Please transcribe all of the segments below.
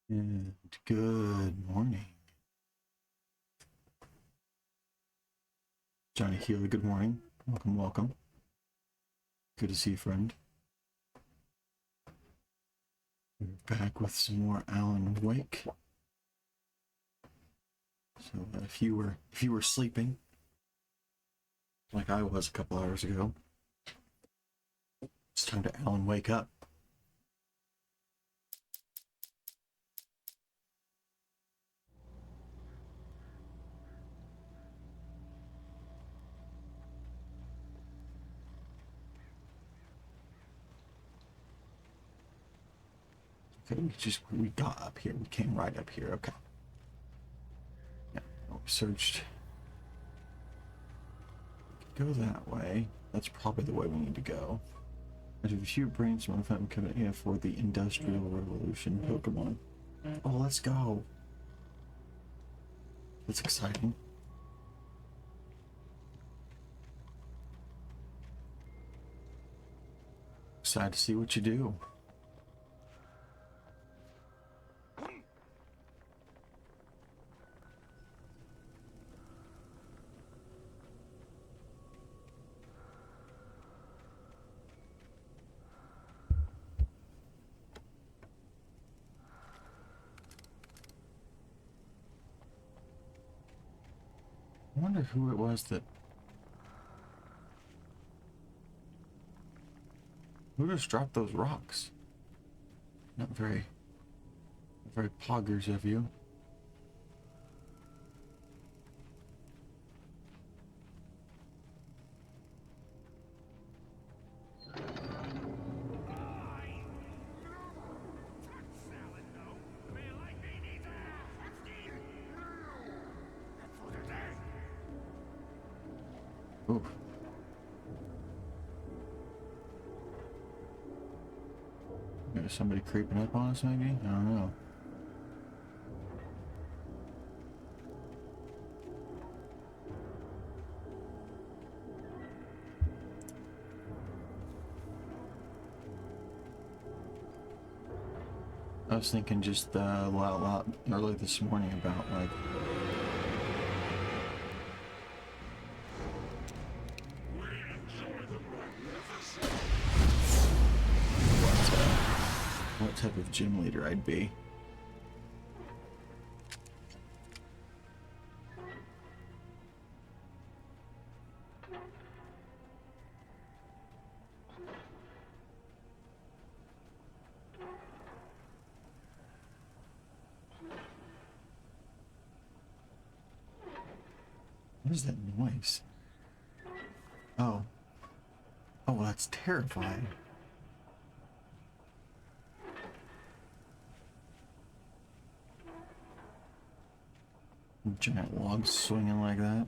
And good morning. Johnny Healy, good morning. Welcome, welcome. Good to see you, friend. We're back with some more Alan Wake. So if you were sleeping, like I was a couple hours ago, it's time to Alan Wake up. Okay, we got up here. We came right up here. Okay. Yeah, we searched. Go that way. That's probably the way we need to go. There's a few brainstorm coming for the Industrial Revolution Pokemon. Oh, let's go. That's exciting. Excited to see what you do. I wonder who it was that... Who just dropped those rocks? Not very poggers of you. Ooh. Maybe somebody creeping up on us, maybe? I don't know. I was thinking just a lot early this morning about like what type of gym leader I'd be. What is that noise? Oh. Oh, well, that's terrifying. Giant logs swinging like that.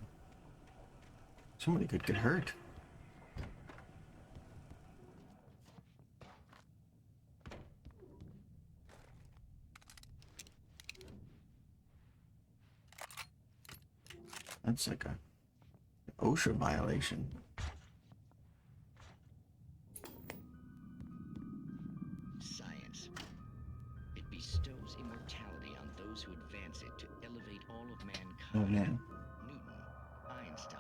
Somebody could get hurt. That's like a OSHA violation. Science. It bestows immortality on those who advance it to elevate all of mankind. Oh man. Newton, Einstein,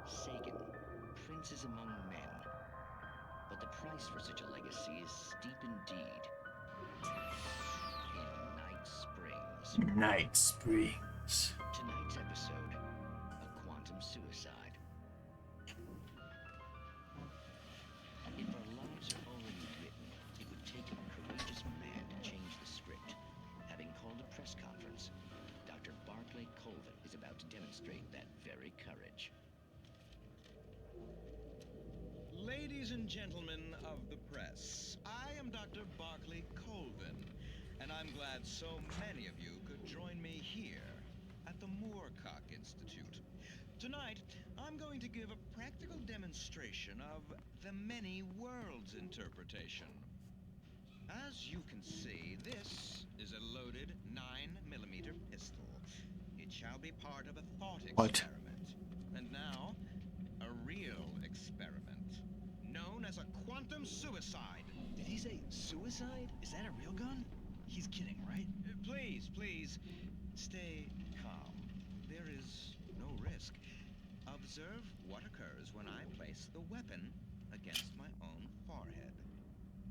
Sagan, princes among men. But the price for such a legacy is steep indeed. In Night Springs. Night Springs. Tonight's episode, a quantum suicide. If our lives are already written, it would take a courageous man to change the script. Having called a press conference, Dr. Barclay Colvin is about to demonstrate that very courage. Ladies and gentlemen of the press, I am Dr. Barclay Colvin, and I'm glad so many of you could join me here at the Moorcock Institute. Tonight, I'm going to give a practical demonstration of the many worlds interpretation. As you can see, this is a loaded 9mm pistol. It shall be part of a thought experiment. And now, a real experiment, known as a quantum suicide. Did he say suicide? Is that a real gun? He's kidding, right? Please, please, stay calm. There is no risk. Observe what occurs when I place the weapon against my own forehead.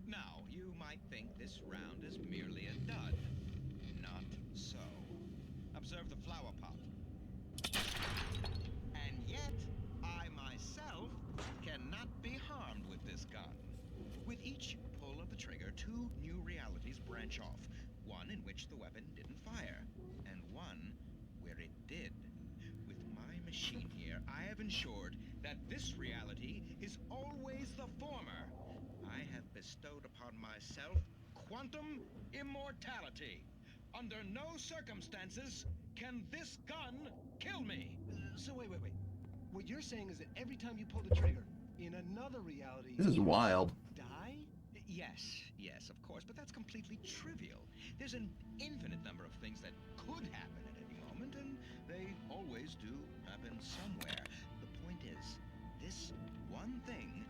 Now, you might think this round is merely a dud. Not so. Observe the flower pot. And yet, I myself cannot be harmed with this gun. With each pull of the trigger, two new realities branch off. One in which the weapon didn't fire, and one where it did. With my machine here, I have ensured that this reality is always the former. I have bestowed upon myself quantum immortality. Under no circumstances can this gun kill me. So wait. What you're saying is that every time you pull the trigger, in another reality, This is wild. die? Yes, of course, but that's completely trivial. There's an infinite number of things that could happen at any moment, and they always do happen somewhere. The point is, this one thing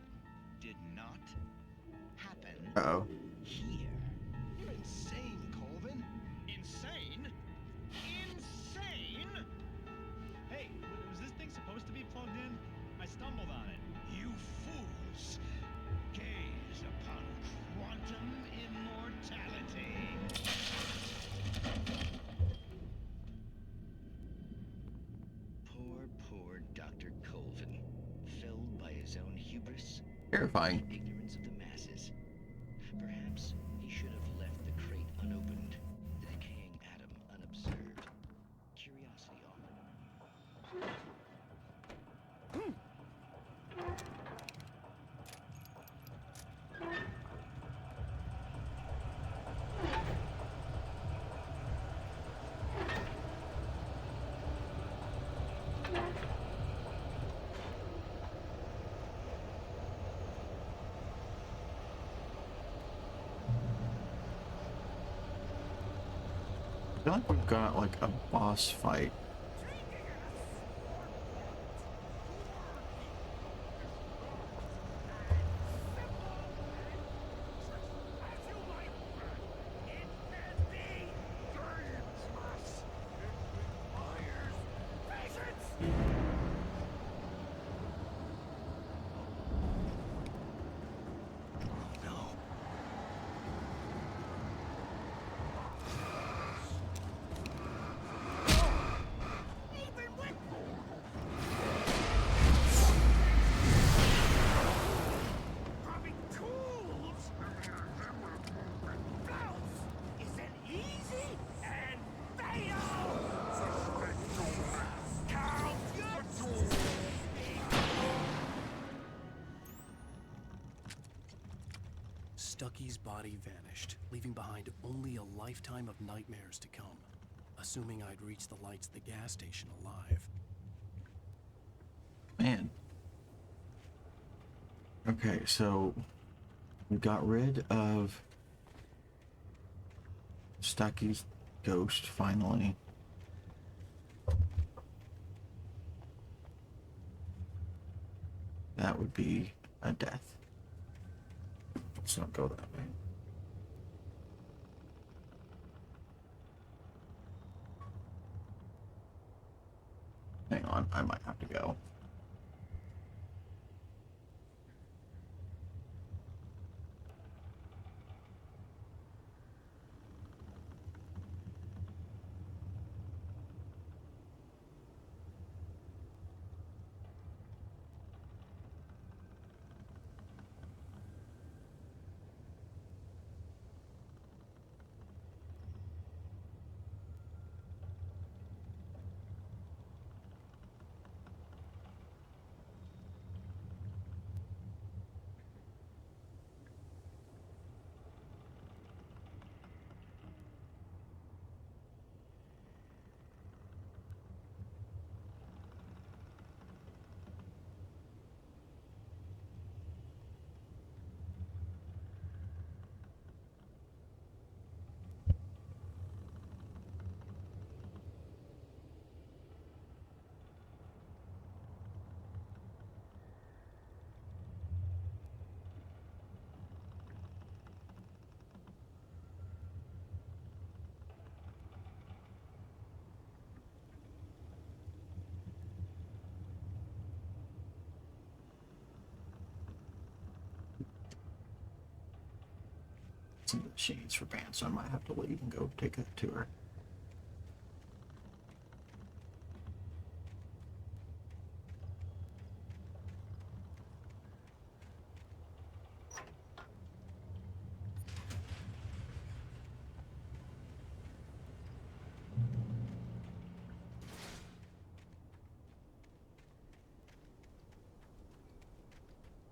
did not happen Uh-oh. here. You're insane, Colvin. Insane? Insane? Hey, was this thing supposed to be plugged in? I stumbled on it. You fools! Gaze upon quantum immortality. Poor Dr. Colvin, filled by his own hubris Terrifying. and ignorance of the masses. Perhaps he should have left the crate unopened, the decaying atom unobserved. Curiosity often. I feel like we've got like a boss fight. Stucky's body vanished, leaving behind only a lifetime of nightmares to come, assuming I'd reach the lights at the gas station alive. Man. Okay, so we got rid of Stucky's ghost finally. That would be a death. Let's not go that way. Hang on, I might have to go. into the machines for bands, so I might have to leave and go take a tour.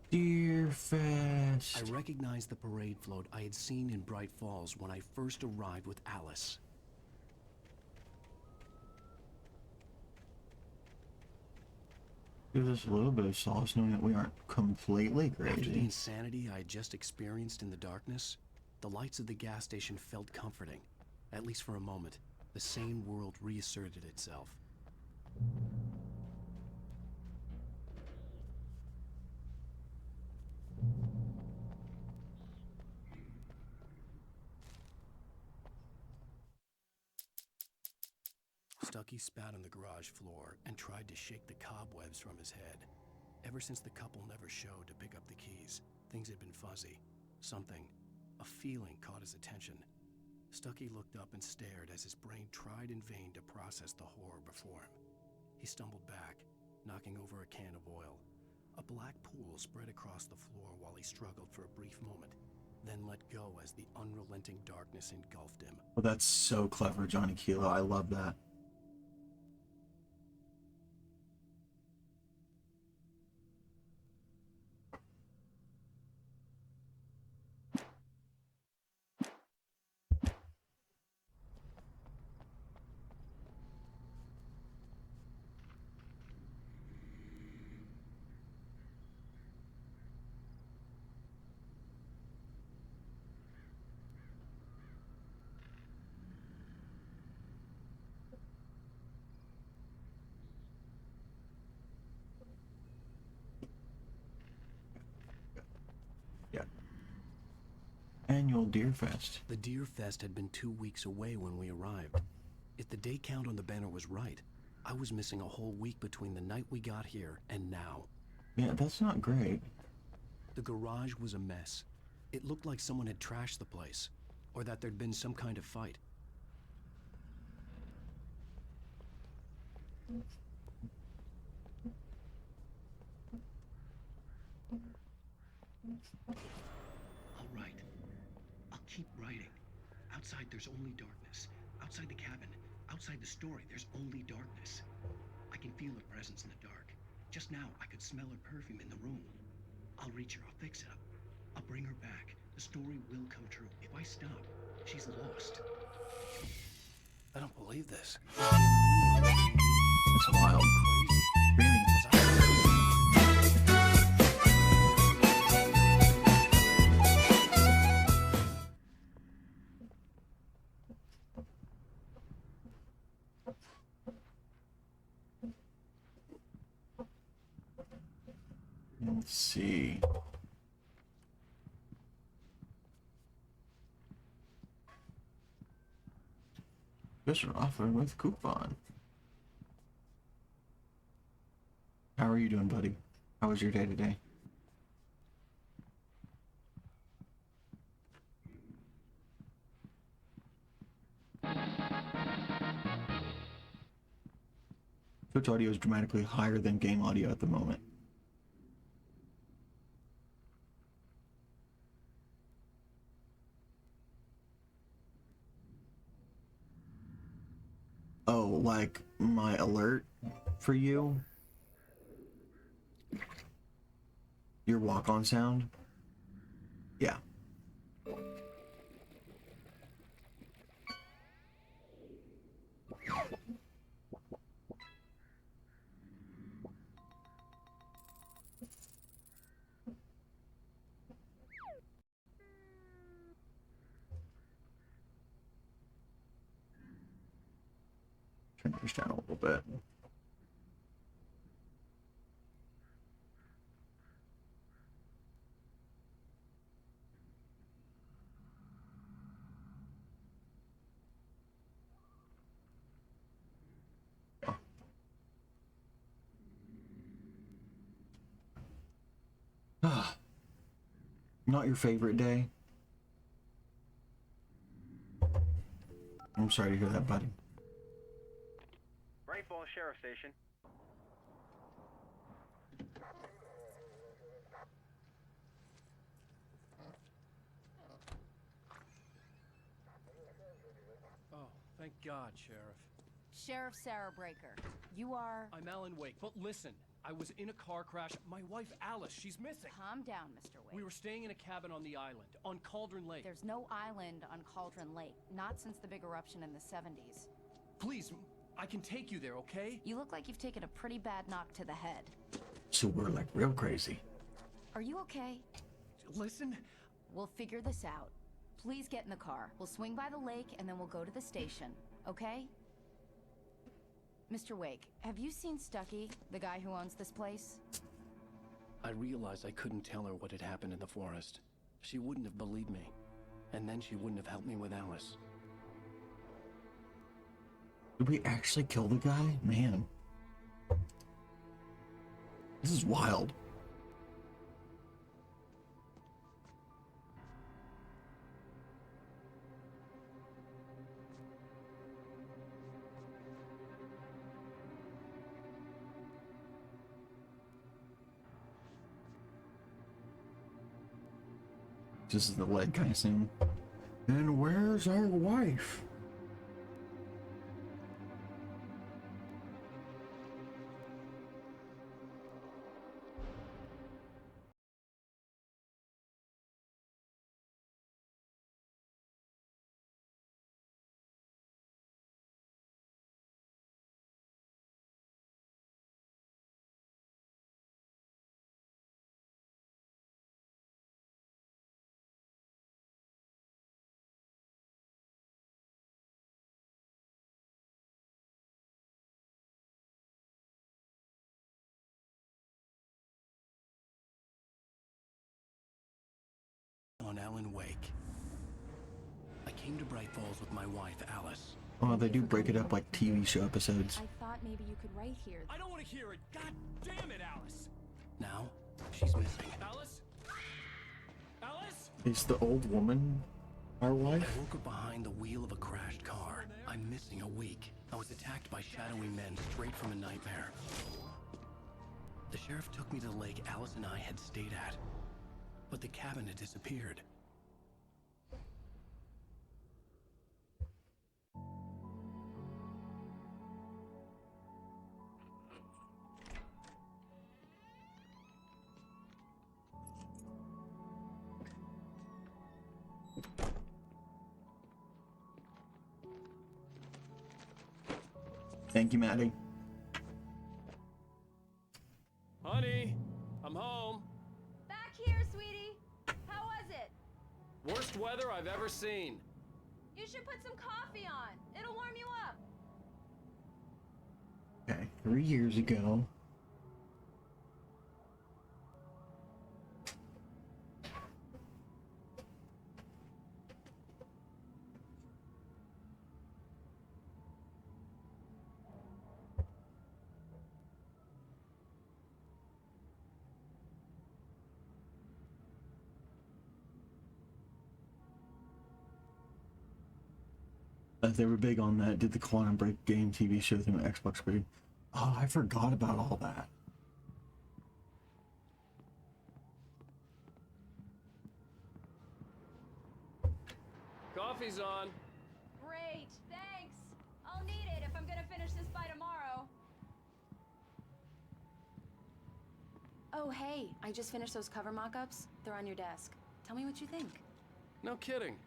Deer Fest. I recognized the parade float I had seen in Bright Falls when I first arrived with Alice. Gives us a little bit of solace knowing that we aren't completely After the crazy. insanity I had just experienced in the darkness, the lights of the gas station felt comforting. At least for a moment, the sane world reasserted itself. Stucky spat on the garage floor and tried to shake the cobwebs from his head. Ever since the couple never showed to pick up the keys, things had been fuzzy. Something, a feeling caught his attention. Stucky looked up and stared as his brain tried in vain to process the horror before him. He stumbled back, knocking over a can of oil. A black pool spread across the floor while he struggled for a brief moment, then let go as the unrelenting darkness engulfed him. Well, that's so clever, Johnny Kilo. I love that. Yeah. Annual Deer Fest. The Deer Fest had been 2 weeks away when we arrived. If the day count on the banner was right, I was missing a whole week between the night we got here and now. Yeah, that's not great. The garage was a mess. It looked like someone had trashed the place, or that there'd been some kind of fight. All right. I'll keep writing. Outside, there's only darkness. Outside the cabin, outside the story, there's only darkness. I can feel her presence in the dark. Just now, I could smell her perfume in the room. I'll reach her. I'll fix it up. I'll bring her back. The story will come true. If I stop, she's lost. I don't believe this. It's wild. Crazy. Really? Was I Let's see. Special offer with coupon. How are you doing, buddy? How was your day today? Twitch audio is dramatically higher than game audio at the moment. Oh, like my alert for you? Your walk-on sound? Yeah. Turn this down a little bit. Not your favorite day? I'm sorry to hear that, buddy. Bright Falls Sheriff Station. Oh, thank God, Sheriff. Sheriff Sarah Breaker. You are... I'm Alan Wake, but listen. I was in a car crash. My wife, Alice, she's missing. Calm down, Mr. Wake. We were staying in a cabin on the island, on Cauldron Lake. There's no island on Cauldron Lake. Not since the big eruption in the 70s. Please, I can take you there, okay? You look like you've taken a pretty bad knock to the head. So we're like real crazy. Are you okay? Listen. We'll figure this out. Please get in the car. We'll swing by the lake and then we'll go to the station, okay? Mr. Wake, have you seen Stucky, the guy who owns this place? I realized I couldn't tell her what had happened in the forest. She wouldn't have believed me. And then she wouldn't have helped me with Alice. Did we actually kill the guy? Man. This is wild. This is the lead kind of scene. And where's our wife? On Alan Wake. I came to Bright Falls with my wife, Alice. Oh, they do break it up like TV show episodes. I thought maybe you could write here. I don't want to hear it. God damn it, Alice. Now, she's missing. Alice? Alice? Is the old woman our I wife? woke up behind the wheel of a crashed car. I'm missing a week. I was attacked by shadowy men straight from a nightmare. The sheriff took me to the lake Alice and I had stayed at. But the cabin had disappeared. Thank you, Maddie. Honey, I'm home. Back here, sweetie. How was it? Worst weather I've ever seen. You should put some coffee on. It'll warm you up. Okay, 3 years ago. They were big on that. Did the Quantum Break game TV show thing on Xbox Screen. Oh, I forgot about all that. Coffee's on. Great, thanks. I'll need it if I'm gonna finish this by tomorrow. Oh, hey, I just finished those cover mock-ups. They're on your desk. Tell me what you think. No kidding.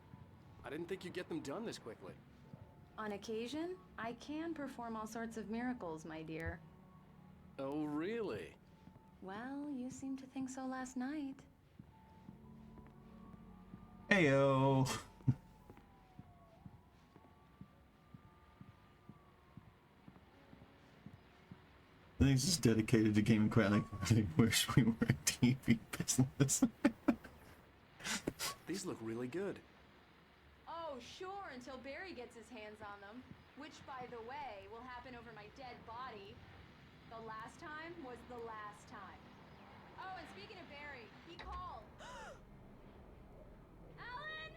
I didn't think you'd get them done this quickly. On occasion, I can perform all sorts of miracles, my dear. Oh, really? Well, you seemed to think so last night. Heyo. I think this is dedicated to gaming crowd. I wish we were a TV business. These look really good. Oh, sure, until Barry gets his hands on them. Which, by the way, will happen over my dead body. The last time was the last time. Oh, and speaking of Barry, he called. Alan!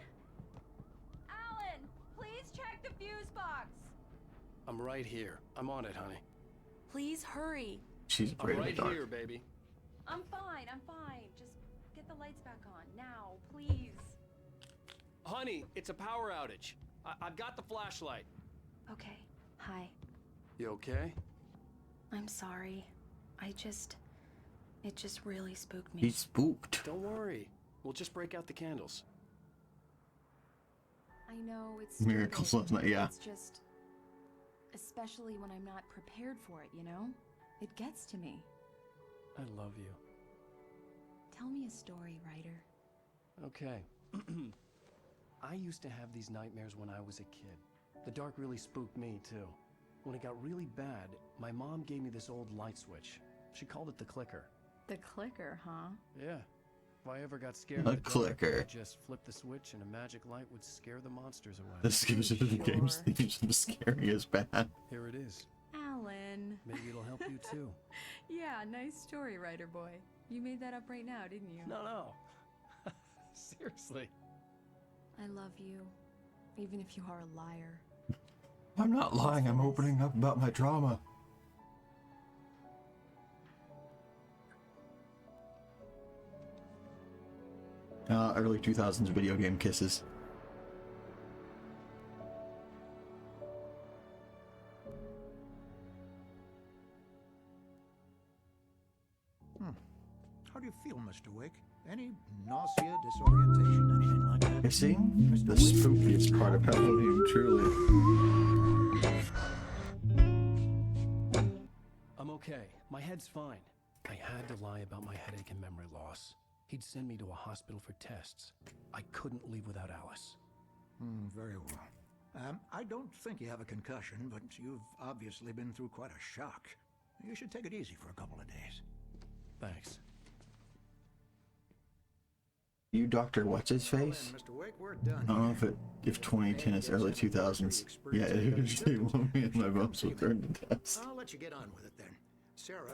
Alan, please check the fuse box. I'm right here. I'm on it, honey. Please hurry. She's I'm afraid of the right dark. here, baby. I'm fine. Just get the lights back on now, please. Honey, it's a power outage. I've got the flashlight. Okay. Hi. You okay? I'm sorry. It just really spooked me. He's spooked. Don't worry. We'll just break out the candles. I know it's Miracles stupid. last night, yeah. It's just, especially when I'm not prepared for it, you know? It gets to me. I love you. Tell me a story, writer. Okay. I used to have these nightmares when I was a kid. The dark really spooked me, too. When it got really bad, my mom gave me this old light switch. She called it the clicker. The clicker, huh? Yeah. If I ever got scared The of the dark, clicker. I'd just flip the switch and a magic light would scare the monsters away. This gives it to the game's Sure. theme some scary as bad. Here it is. Alan. Maybe it'll help you, too. Yeah, nice story, writer boy. You made that up right now, didn't you? No. Seriously. I love you, even if you are a liar. I'm not lying, I'm opening up about my trauma. Early 2000s video game kisses. How do you feel, Mr. Wake? Any nausea, disorientation, anything like that? Kissing? The spookiest part of Halloween, truly. I'm okay. My head's fine. I had to lie about my headache and memory loss. He'd send me to a hospital for tests. I couldn't leave without Alice. Very well. I don't think you have a concussion, but you've obviously been through quite a shock. You should take it easy for a couple of days. Thanks. You Dr. What's-His-Face? Mr. Wake, we're done. I don't know if 2010 is early 2000s. Yeah, it usually want me and my boss will turn to test. I'll let you get on with it then. Sarah,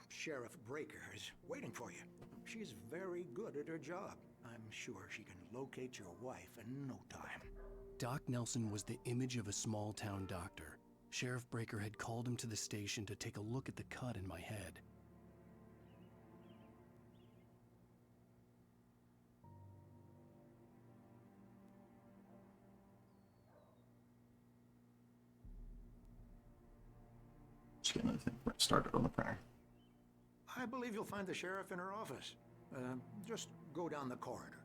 Sheriff Breaker, is waiting for you. She's very good at her job. I'm sure she can locate your wife in no time. Doc Nelson was the image of a small-town doctor. Sheriff Breaker had called him to the station to take a look at the cut in my head. Just get another thing started on the printer. I believe you'll find the sheriff in her office. Just go down the corridor.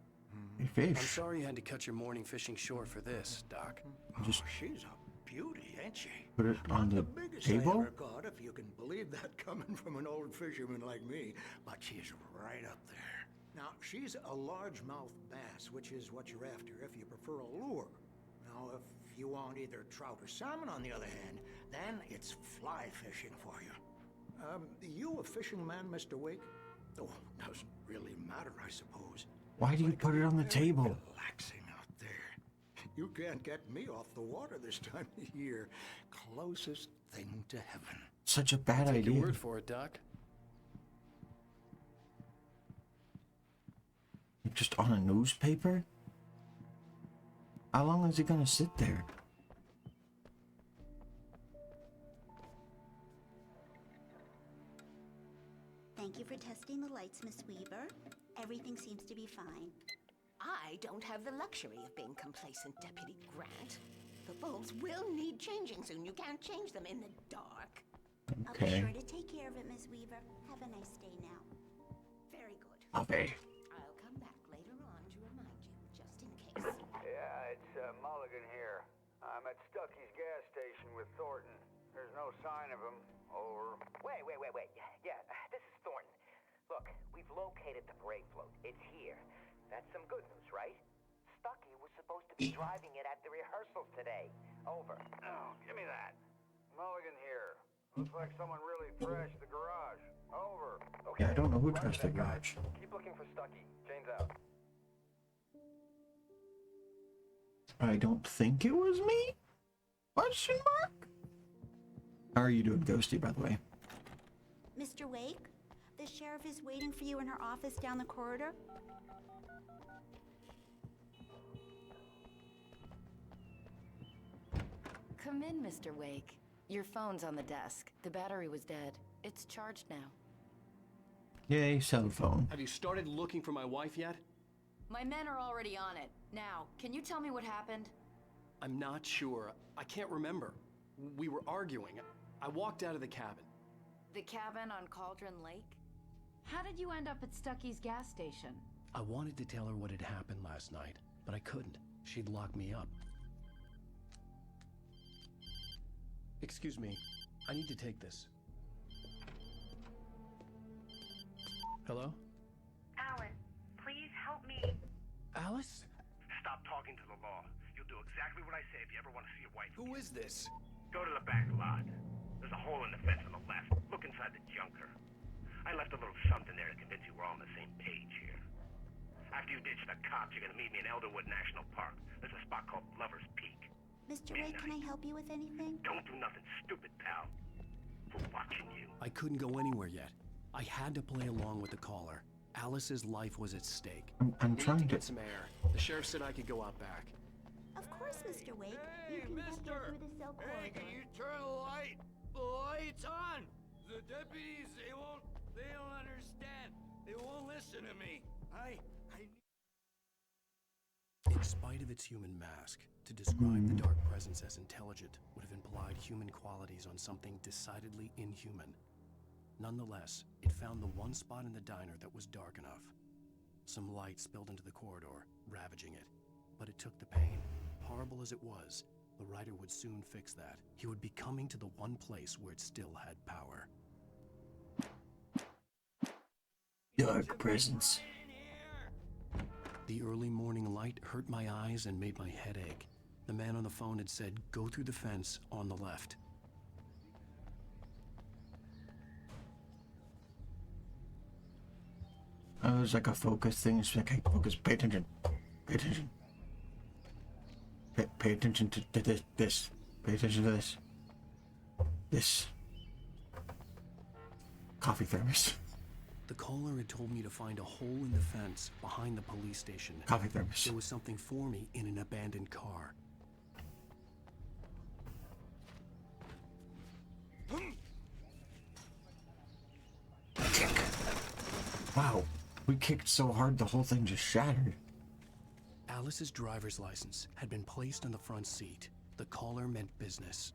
Hey, I'm fish. sorry you had to cut your morning fishing short for this, Doc. Just She's a beauty, ain't she? put it on Not the biggest I table? ever caught, if you can believe that coming from an old fisherman like me, but she's right up there. Now, she's a largemouth bass, which is what you're after if you prefer a lure. Now, if you want either trout or salmon, on the other hand, then it's fly fishing for you. You a fishing man, Mr. Wake? Oh, doesn't really matter, I suppose. Why do you put it on the Very table? relaxing out there. You can't get me off the water this time of year. Closest thing to heaven. Such a bad Take your idea. word for it, Doc. Just on a newspaper? How long is it gonna sit there? Thank you for testing the lights, Miss Weaver. Everything seems to be fine. I don't have the luxury of being complacent, Deputy Grant. The bulbs will need changing soon. You can't change them in the dark. I'll be Okay. sure to take care of it, Miss Weaver. Have a nice day now. Very good. Okay. I'll come back later on to remind you, just in case. Yeah, it's Mulligan here. I'm at Stucky's gas station with Thornton. There's no sign of him. Over. Wait. Yeah, this is Thornton. Look, we've located the parade float. It's here. That's some good news, right? Stucky was supposed to be driving it at the rehearsals today. Over. Oh, give me that. Mulligan here. Looks like someone really trashed the garage. Over. Yeah, I don't know who Roger trashed the that, guys. garage. Keep looking for Stucky. Jane's out. I don't think it was me? Question mark? How are you doing, Ghosty, by the way? Mr. Wake, the sheriff is waiting for you in her office down the corridor. Come in, Mr. Wake. Your phone's on the desk. The battery was dead. It's charged now. Yay, cell phone. Have you started looking for my wife yet? My men are already on it. Now, can you tell me what happened? I'm not sure. I can't remember. We were arguing. I walked out of the cabin. The cabin on Cauldron Lake? How did you end up at Stucky's gas station? I wanted to tell her what had happened last night, but I couldn't. She'd lock me up. Excuse me. I need to take this. Hello? Alan, please help me. Alice? Stop talking to the law. You'll do exactly what I say if you ever want to see your wife. Who is this? Go to the back lot. There's a hole in the fence on the left. Look inside the junker. I left a little something there to convince you we're all on the same page here. After you ditch the cops, you're gonna meet me in Elderwood National Park. There's a spot called Lover's Peak. Mr. Wake, can I help you with anything? Don't do nothing stupid, pal. We're watching you. I couldn't go anywhere yet. I had to play along with the caller. Alice's life was at stake. I'm trying to get some air. The sheriff said I could go out back. Of course, Mr. Wake. Hey, you can mister! go through the cell corridor. Hey, can you turn the light? The light's on! The deputies, they don't understand. They won't listen to me. In spite of its human mask, to describe the dark presence as intelligent would have implied human qualities on something decidedly inhuman. Nonetheless, it found the one spot in the diner that was dark enough. Some light spilled into the corridor, ravaging it. But it took the pain. Horrible as it was, the writer would soon fix that. He would be coming to the one place where it still had power. Dark presence. The early morning light hurt my eyes and made my head ache. The man on the phone had said, go through the fence on the left. Oh, there's like a focus thing. It's like, hey, focus, pay attention. Pay attention. Pay attention to this. Pay attention to this. This. Coffee thermos. The caller had told me to find a hole in the fence behind the police station. Coffee thermos. There was something for me in an abandoned car. Kick. Wow. We kicked so hard the whole thing just shattered. Alice's driver's license had been placed on the front seat. The caller meant business.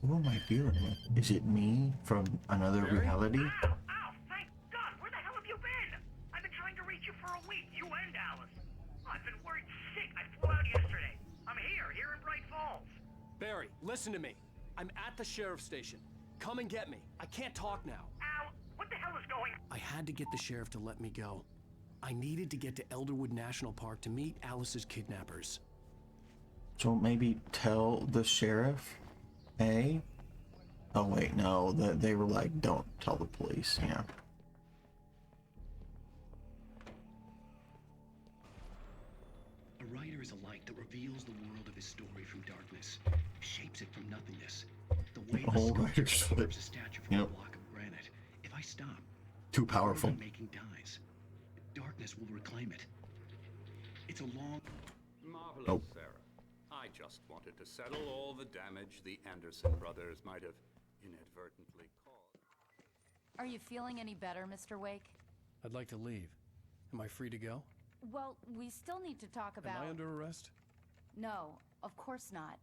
Who am I dealing with? Is it me from another reality? Ow! Thank God! Where the hell have you been? I've been trying to reach you for a week, you and Alice. I've been worried sick. I flew out yesterday. I'm here in Bright Falls. Barry, listen to me. I'm at the sheriff's station. Come and get me. I can't talk now. Al, what the hell is going on? I had to get the sheriff to let me go. I needed to get to Elderwood National Park to meet Alice's kidnappers. So maybe tell the sheriff? Hey? Oh wait, no, they were like, don't tell the police, yeah. A writer is a light that reveals the world of his story from darkness, shapes it from nothingness. The way the sculptor carves a statue from a block of granite. If I stop, too powerful. Making dies. Darkness will reclaim it. It's a long... Marvelous, Sarah. I just wanted to settle all the damage the Anderson brothers might have inadvertently caused. Are you feeling any better, Mr. Wake? I'd like to leave. Am I free to go? Well, we still need to talk about... Am I under arrest? No, of course not.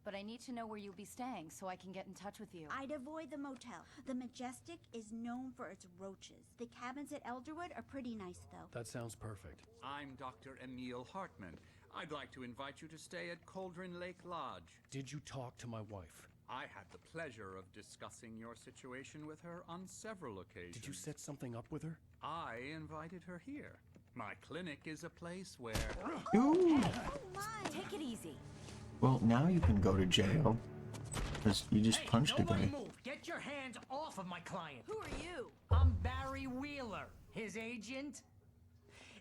But I need to know where you'll be staying so I can get in touch with you. I'd avoid the motel. The Majestic is known for its roaches. The cabins at Elderwood are pretty nice, though. That sounds perfect. I'm Dr. Emil Hartman. I'd like to invite you to stay at Cauldron Lake Lodge. Did you talk to my wife? I had the pleasure of discussing your situation with her on several occasions. Did you set something up with her? I invited her here. My clinic is a place where... Ooh. Hey, oh my! Take it easy. Well, now you can go to jail. Because you just punched a guy. Move. Get your hands off of my client. Who are you? I'm Barry Wheeler, his agent.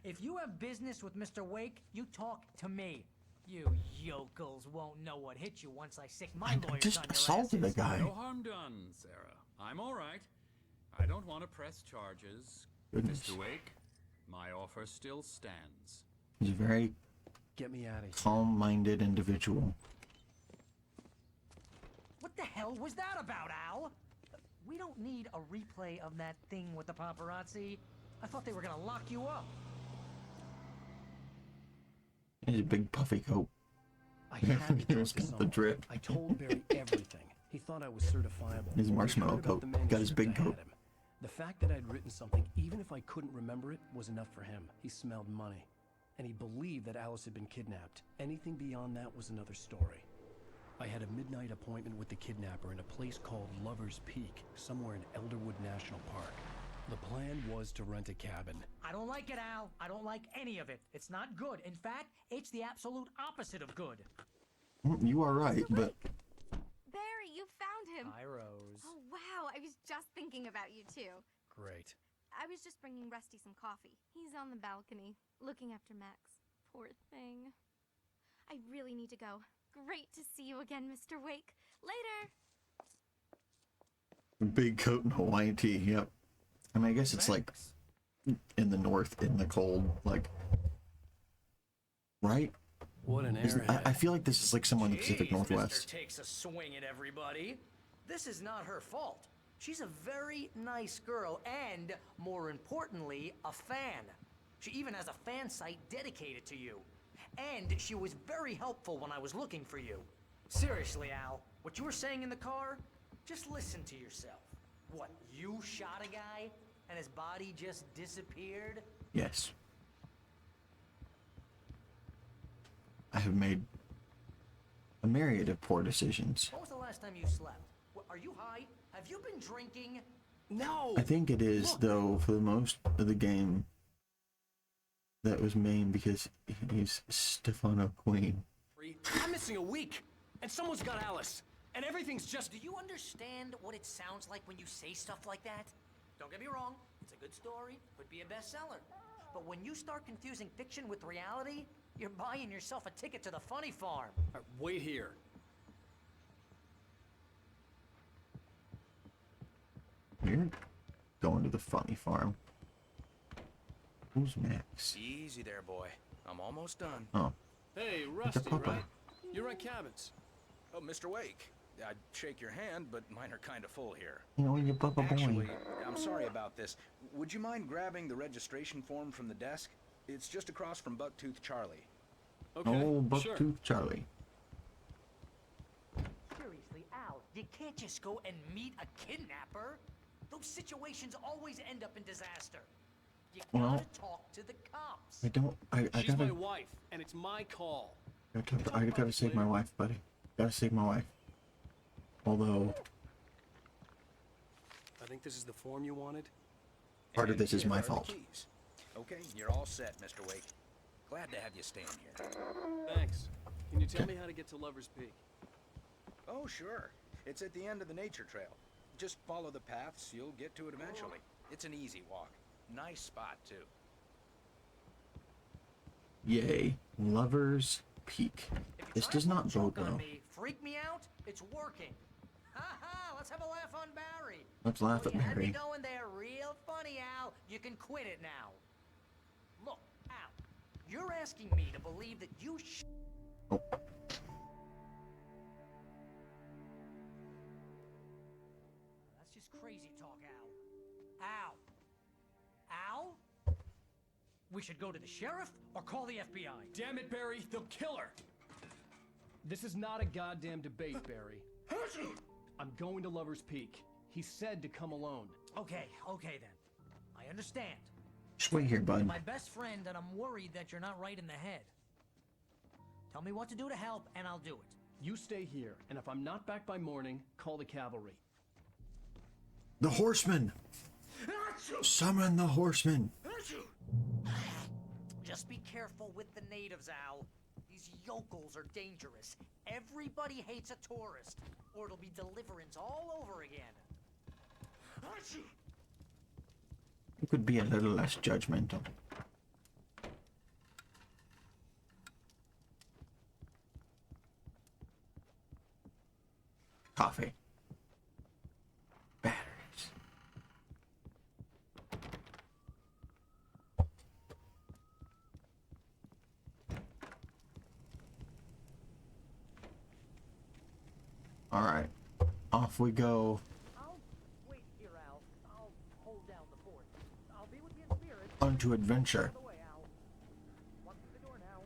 If you have business with Mr. Wake, you talk to me. You yokels won't know what hit you once I sick my lawyers just on your assaulted asses. a guy. No harm done, Sarah. I'm all right. I don't want to press charges. Goodness. Mr. Wake, my offer still stands. He's a very Get me out of here. calm-minded individual. hell was that about, Al? We don't need a replay of that thing with the paparazzi. I thought they were gonna lock you up. He's a big puffy coat. I had to He was talk to got the someone. drip. I told Barry everything. He thought I was certifiable. His When we marshmallow heard about coat. the Got his manuscript, big I had coat. him. The fact that I'd written something, even if I couldn't remember it, was enough for him. He smelled money. And he believed that Alice had been kidnapped. Anything beyond that was another story. I had a midnight appointment with the kidnapper in a place called Lover's Peak, somewhere in Elderwood National Park. The plan was to rent a cabin. I don't like it, Al. I don't like any of it. It's not good. In fact, it's the absolute opposite of good. You are right, but Barry, you found him. Hi, Rose. Oh, wow. I was just thinking about you, too. Great. I was just bringing Rusty some coffee. He's on the balcony, looking after Max. Poor thing. I really need to go. Great to see you again, Mr. Wake. Later. big coat and Hawaiian tee. Yep. I mean, I guess it's like in the north, in the cold, like, right? What an I feel like this is like somewhere in the Pacific Jeez, Northwest. Mr. takes a swing at everybody. This is not her fault. She's a very nice girl and, more importantly, a fan. She even has a fan site dedicated to you. And she was very helpful when I was looking for you. Seriously, Al, what you were saying in the car, just listen to yourself. What, you shot a guy and his body just disappeared? Yes. I have made a myriad of poor decisions. When was the last time you slept? Are you high? Have you been drinking? No! I think it is, though, for the most of the game, that was Maine because he's Stefano Queen. I'm missing a week, and someone's got Alice, and everything's just... Do you understand what it sounds like when you say stuff like that? Don't get me wrong, it's a good story, could be a bestseller. But when you start confusing fiction with reality, you're buying yourself a ticket to the funny farm. Wait here. You're going to the funny farm. Who's Max? Easy there, boy. I'm almost done. Oh. Hey, It's a Rusty, papa. right? You rent cabins. Oh, Mr. Wake. I'd shake your hand, but mine are kind of full here. You know, you're Bubba Actually, Boy. I'm sorry about this. Would you mind grabbing the registration form from the desk? It's just across from Bucktooth Charlie. Oh, Bucktooth Charlie. Seriously, Al, you can't just go and meet a kidnapper. Those situations always end up in disaster. You gotta Well, talk to the cops. I don't. I She's gotta. my wife, and it's my call. I gotta save my wife, buddy. Gotta save my wife. Although I think this is the form you wanted. part of this is Here my are the fault. keys. Okay, you're all set, Mr. Wake. Glad to have you staying here. Thanks. Can you tell me how to get to Lover's Peak? Oh, sure. It's at the end of the nature trail. Just follow the paths, you'll get to it eventually. It's an easy walk. Nice spot, too. Yay, Lover's Peak. This does not bode well. Freak me out? It's working. Ha ha! Let's have a laugh on Barry. Let's laugh at You had me Barry. going there real funny, Al. You can quit it now. Look, Al, you're asking me to believe that you Oh. That's just crazy talk, Al. Al? Al? We should go to the sheriff or call the FBI. Damn it, Barry, they'll kill her. This is not a goddamn debate, Barry. I'm going to Lover's Peak. He said to come alone. Okay then. I understand. Just wait here, You're bud. my best friend, and I'm worried that you're not right in the head. Tell me what to do to help, and I'll do it. You stay here, and if I'm not back by morning, call the cavalry. The horseman! Summon the horseman! Just be careful with the natives, Al. These yokels are dangerous. Everybody hates a tourist, or it'll be deliverance all over again. You could be a little less judgmental. Coffee. Batteries. All right. off we go. I'll wait here, Al. I'll hold down the fort. I'll be with you in spirit. Onto adventure. Out of the way, Al. Walk through the door now.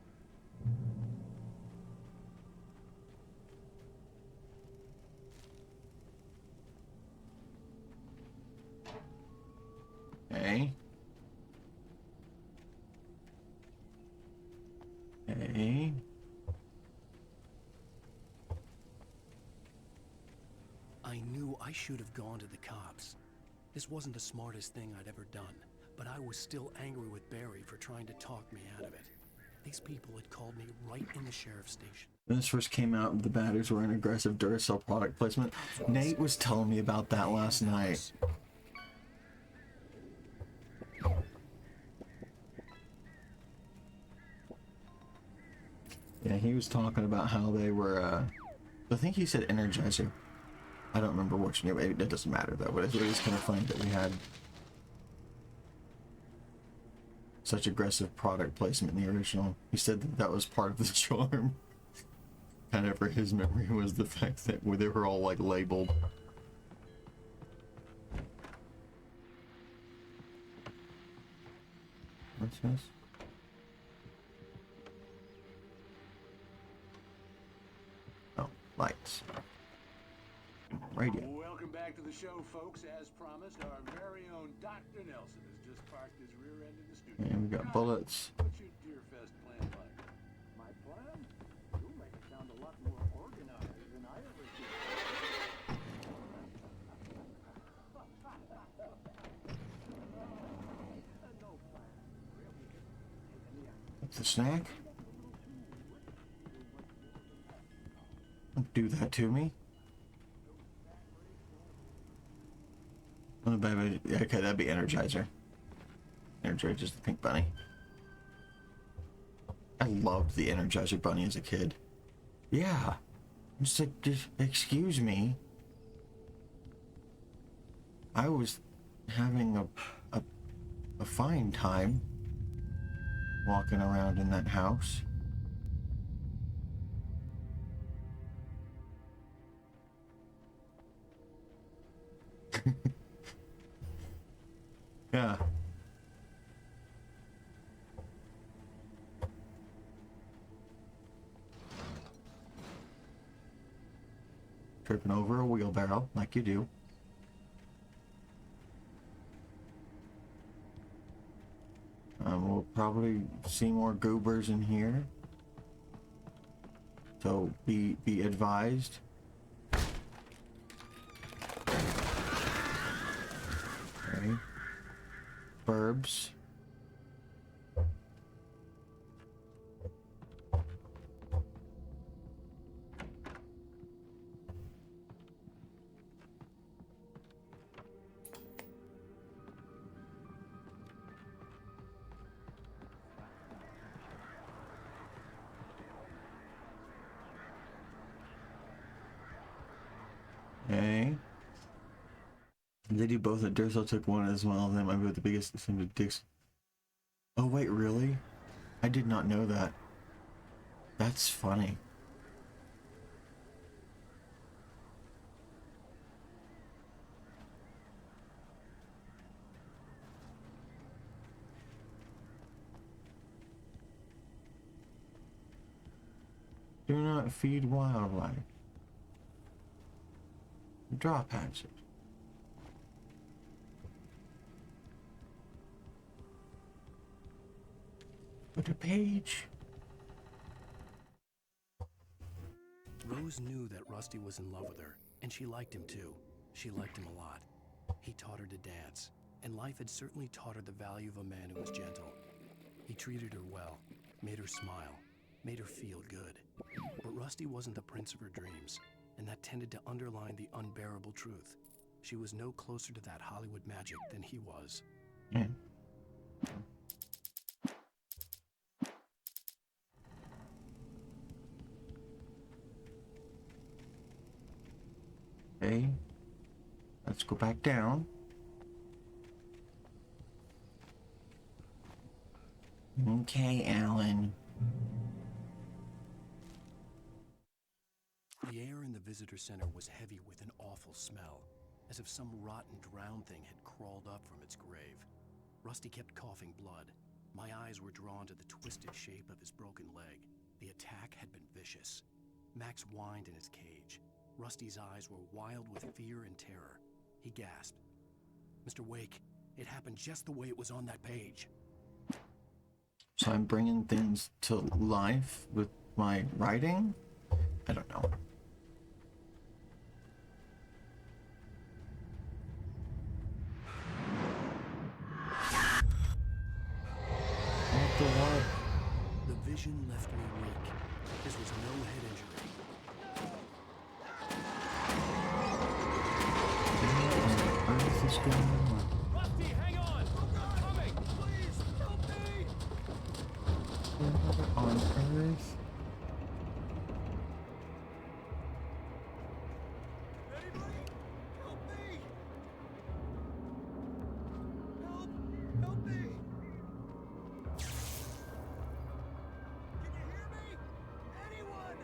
Okay. Okay. I knew I should have gone to the cops. This wasn't the smartest thing I'd ever done, but I was still angry with Barry for trying to talk me out of it. These people had called me right in the sheriff's station. When this first came out, the batteries were an aggressive Duracell product placement. Nate was telling me about that last night. Yeah, he was talking about how they were, I think he said Energizer. I don't remember which name. It doesn't matter though, but it was kind of funny that we had such aggressive product placement in the original. He said that that was part of the charm. Kind of for his memory was the fact that they were all like labeled. What's this? Oh, lights. Radio. Welcome back to the show, folks. As promised, our very own Dr. Nelson has just parked his rear end in the studio. And we got bullets. What's your Deerfest plan like? My plan? You'll make it sound a lot more organized than I ever did. That's a snack? Don't do that to me. Oh, baby. Okay, that'd be Energizer. Energizer's the pink bunny. I loved the Energizer bunny as a kid. Yeah. Just like, excuse me. I was having a fine time walking around in that house. Yeah. Tripping over a wheelbarrow like you do. We'll probably see more goobers in here. So be advised. Okay. Burbs. Okay. They do both. Duracell took one as well. They might be the biggest dicks. Oh wait, really? I did not know that. That's funny. Do not feed wildlife. Drop hatchet. Put a page. Rose knew that Rusty was in love with her, and she liked him too. She liked him a lot. He taught her to dance, and life had certainly taught her the value of a man who was gentle. He treated her well, made her smile, made her feel good. But Rusty wasn't the prince of her dreams, and that tended to underline the unbearable truth. She was no closer to that Hollywood magic than he was. Mm. Okay, let's go back down. Okay, Alan. The air in the visitor center was heavy with an awful smell, as if some rotten drowned thing had crawled up from its grave. Rusty kept coughing blood. My eyes were drawn to the twisted shape of his broken leg. The attack had been vicious. Max whined in his cage. Rusty's eyes were wild with fear and terror. He gasped. Mr. Wake, it happened just the way it was on that page. So I'm bringing things to life with my writing? I don't know. What the what? The vision left me weak. This was no head injury. What on earth is going on? Rusty, hang on! I'm coming! Please, help me! What on earth? Anybody? Help me! Help me! Can you hear me? Anyone?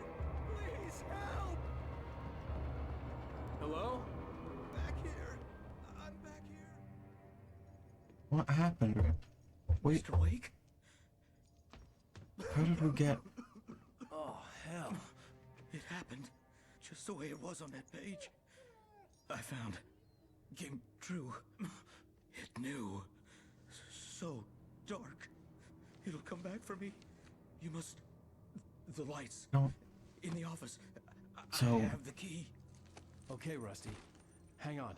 Please help! Hello? Back here. I'm back here. What happened? Wait. Mr. Wake? How did we get... Oh, hell. It happened just the way it was on that page. I found. Came true. It knew. So dark. It'll come back for me. You must... The lights. No. In the office. So... I have the key. Okay, Rusty. Hang on.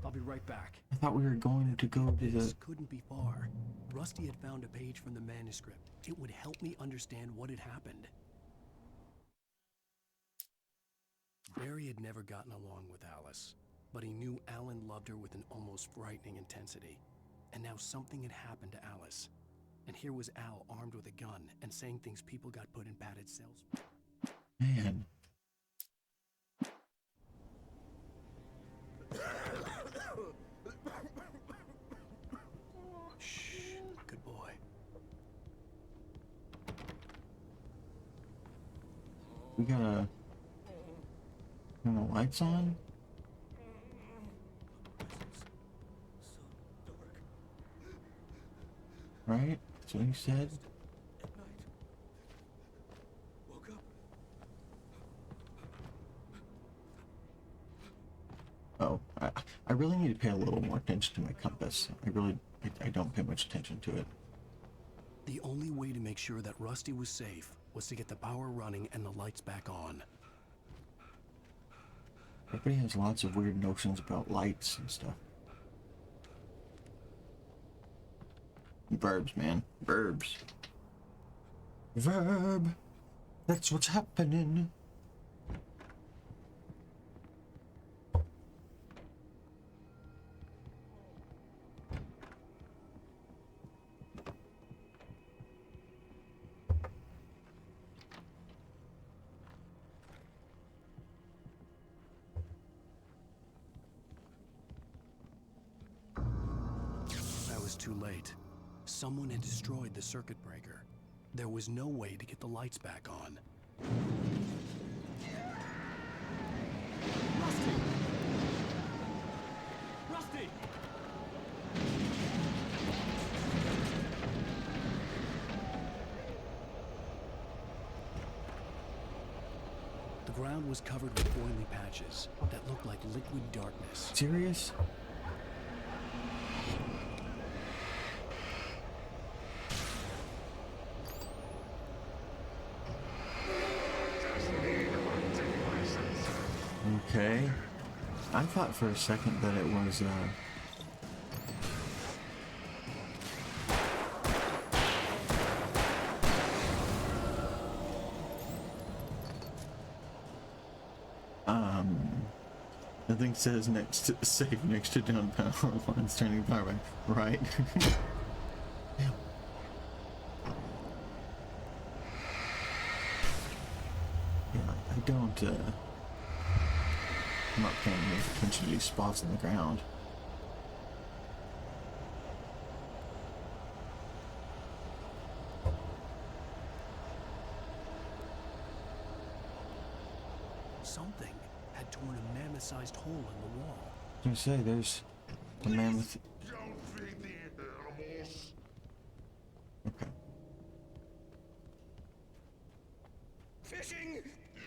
I'll be right back. I thought we were going to go to This the... couldn't be far. Rusty had found a page from the manuscript. It would help me understand what had happened. Barry had never gotten along with Alice, but he knew Alan loved her with an almost frightening intensity. And now something had happened to Alice. And here was Al armed with a gun and saying things people got put in padded cells. Man. Shh, good boy. We gotta... Turn the lights on? Right? That's what he said? Woke up. Oh, I really need to pay a little more attention to my compass. I don't pay much attention to it. The only way to make sure that Rusty was safe was to get the power running and the lights back on. Everybody has lots of weird notions about lights and stuff. Verbs, man. Verbs. Verb. That's what's happening. Too late. Someone had destroyed the circuit breaker. There was no way to get the lights back on. Rusty! Rusty! The ground was covered with oily patches that looked like liquid darkness. Serious? Okay. I thought for a second that it was, the thing says next to, safe next to down power lines turning power back, right? Damn. Yeah, I don't, I'm not paying any attention to these spots in the ground. Something had torn a mammoth-sized hole in the wall. I was gonna say, there's a mammoth. Don't feed the animals. Okay. Fishing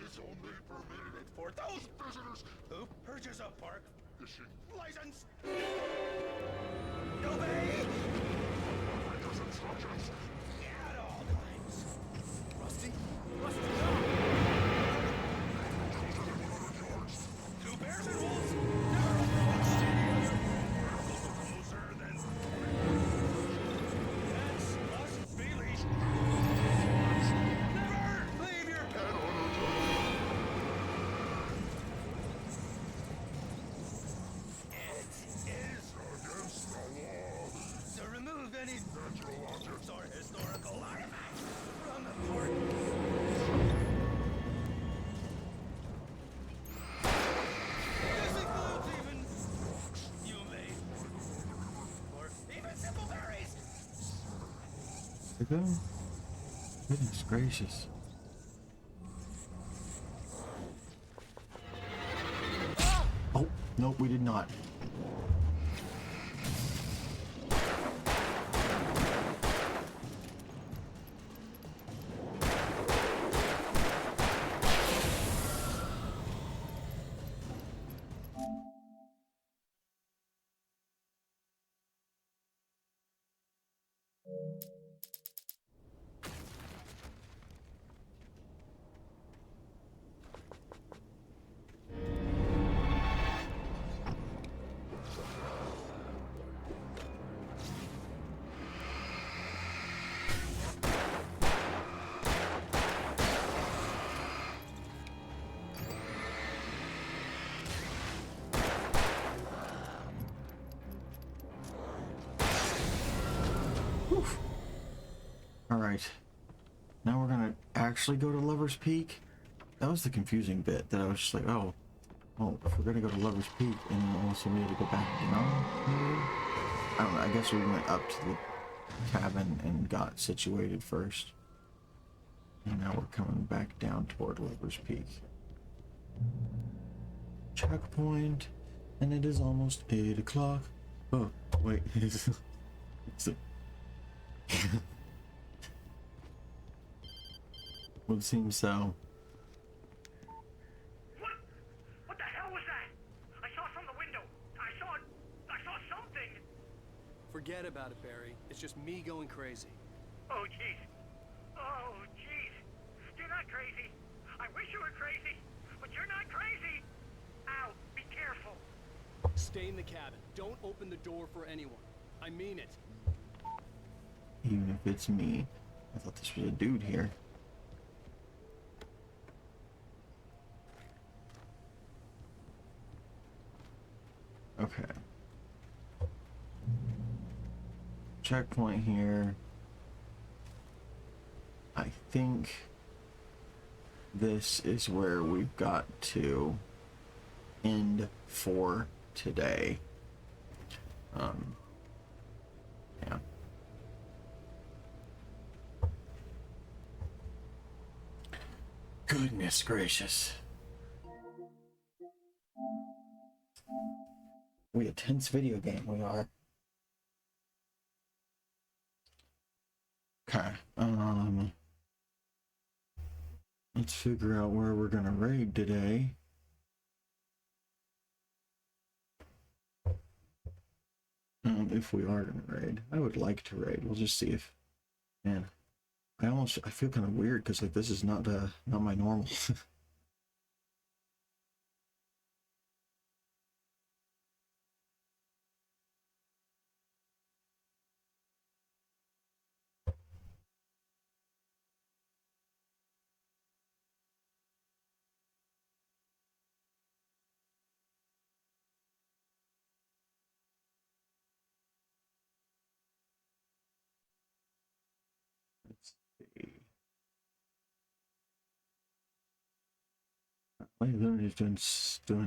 Is only permitted for those visitors who purchase a park fishing. license. Obey! Operator's instructions. At all times. Rusty? Two bears and wolves. Never approach any other. Closer than. That's must be leashed. Never leave your pet on a It is against the law to remove any natural objects or historical artifacts from the port. This includes even you made, or even simple berries. There we go. Goodness gracious. Oh, nope, we did not. Alright. Now we're gonna actually go to Lover's Peak. That was the confusing bit, that I was just like, oh, if we're gonna go to Lover's Peak and then also we had to go back down here? I don't know, I guess we went up to the cabin and got situated first. And now we're coming back down toward Lover's Peak. Checkpoint, and it is almost 8 o'clock. Oh, wait, it's a... Would seem so. What the hell was that? I saw from the window. I saw something. Forget about it, Barry. It's just me going crazy. Oh, jeez. Oh, jeez. You're not crazy. I wish you were crazy, but you're not crazy. Ow, be careful. Stay in the cabin. Don't open the door for anyone. I mean it. Even if it's me. I thought this was a dude here. Okay. Checkpoint here. I think this is where we've got to end for today. Yeah. Goodness gracious. We a tense video game, we are. Okay, let's figure out where we're gonna raid today. If we are gonna raid. I would like to raid. We'll just see if, man, I feel kind of weird because like this is not my normal. Let's see. I literally doing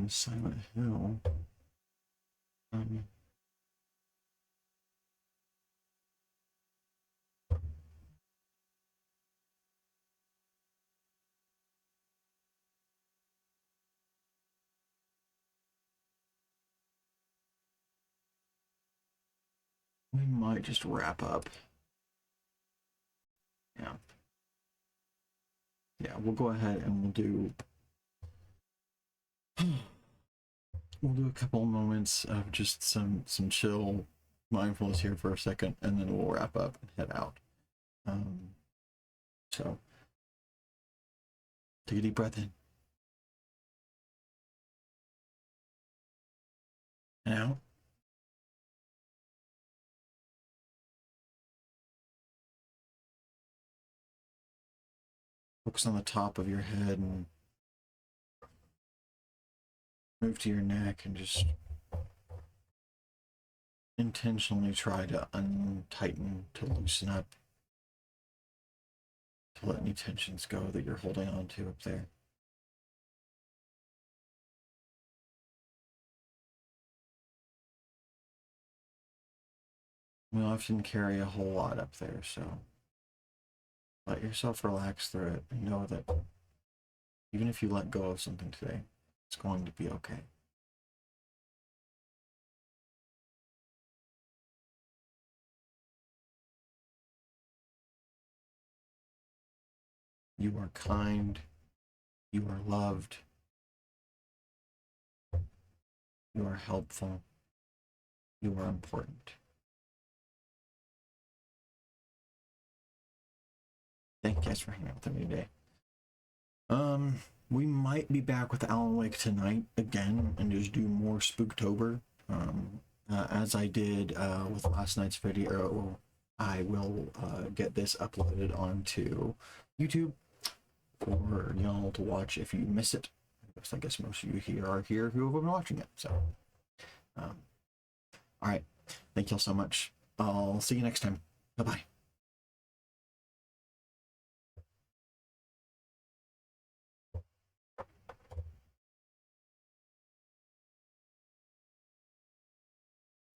Silent Hill. we might just wrap up. Yeah. Yeah, we'll go ahead and we'll do a couple moments of just some chill mindfulness here for a second, and then we'll wrap up and head out. So take a deep breath in and out. Focus on the top of your head and move to your neck and just intentionally try to untighten, to loosen up, to let any tensions go that you're holding on to up there. We often carry a whole lot up there, so let yourself relax through it and know that even if you let go of something today, it's going to be okay. You are kind, you are loved, you are helpful, you are important. Thank you guys for hanging out with me today. We might be back with Alan Wake tonight again and just do more Spooktober. As I did with last night's video, I will get this uploaded onto YouTube for y'all to watch if you miss it. I guess most of you here are here who have been watching it. So, all right. Thank y'all so much. I'll see you next time. Bye-bye.